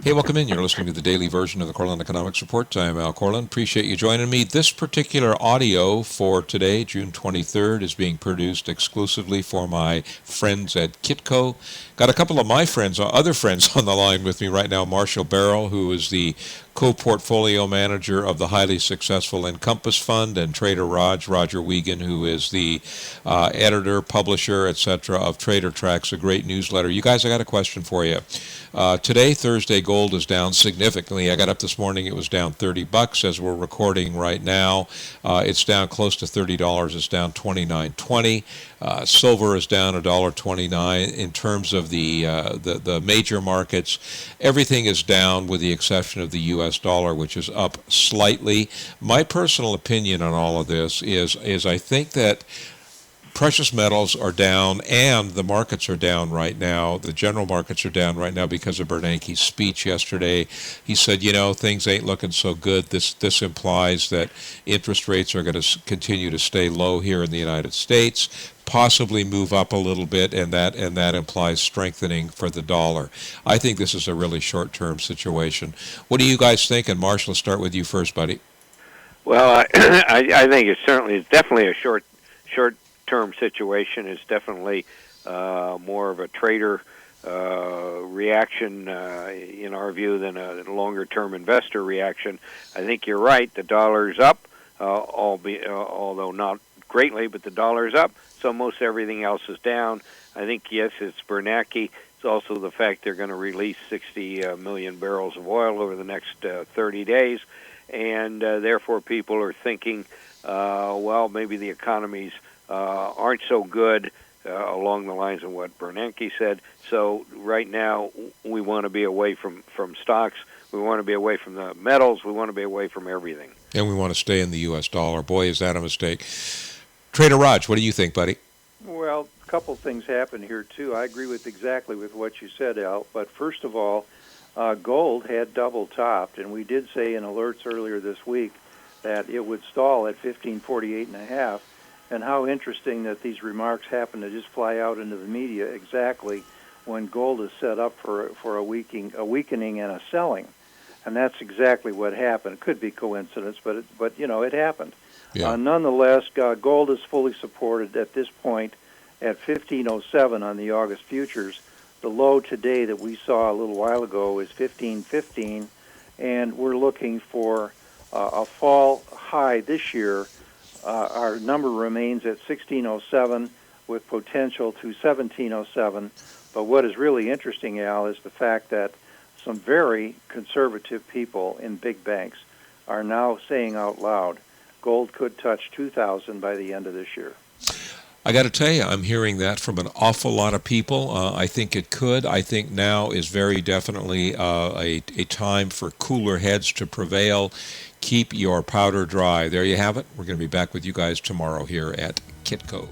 Hey, welcome in. You're listening to the daily version of the Cortland Economics Report. I'm Al Cortland. Appreciate you joining me. This particular audio for today, June 23rd, is being produced exclusively for my friends at Kitco. Got a couple of my friends, other friends on the line with me right now. Marshall Barrell, who is the co-portfolio manager of the highly successful Encompass Fund, and Trader Roger Wiegand, who is the editor, publisher, etc. of Trader Tracks, a great newsletter. You guys, I got a question for you. Today, Thursday, gold is down significantly. I got up this morning, it was down $30 as we're recording right now. It's down close to $30. It's down $29.20. Silver is down $1.29. In terms of the major markets, everything is down with the exception of the U.S. dollar, which is up slightly. My personal opinion on all of this is I think that precious metals are down, and the markets are down right now. The general markets are down right now because of Bernanke's speech yesterday. He said, things ain't looking so good. This implies that interest rates are going to continue to stay low here in the United States, possibly move up a little bit, and that implies strengthening for the dollar. I think this is a really short-term situation. What do you guys think? And Marshall, let's start with you first, buddy. Well, I think it's definitely a short-term situation. Is definitely more of a trader reaction in our view than a longer-term investor reaction. I think you're right. The dollar's up, although not greatly, but the dollar's up. So most everything else is down. I think, yes, it's Bernanke. It's also the fact they're going to release 60 million barrels of oil over the next 30 days. And therefore people are thinking, well, maybe the economies aren't so good along the lines of what Bernanke said. So right now we want to be away from stocks. We want to be away from the metals. We want to be away from everything. And we want to stay in the U.S. dollar. Boy, is that a mistake. Trader Raj, what do you think, buddy? Well, a couple things happen here, too. I agree exactly with what you said, Al. But first of all, gold had double topped, and we did say in alerts earlier this week that it would stall at 1548.5. And how interesting that these remarks happen to just fly out into the media exactly when gold is set up for a weakening and a selling. And that's exactly what happened. It could be coincidence, but it happened. Yeah. Nonetheless, gold is fully supported at this point at 1507 on the August futures. The low today that we saw a little while ago is 1515, and we're looking for a fall high this year. Our number remains at 1607 with potential to 1707. But what is really interesting, Al, is the fact that some very conservative people in big banks are now saying out loud, gold could touch 2,000 by the end of this year. I got to tell you, I'm hearing that from an awful lot of people. I think it could. I think now is very definitely a time for cooler heads to prevail. Keep your powder dry. There you have it. We're going to be back with you guys tomorrow here at Kitco.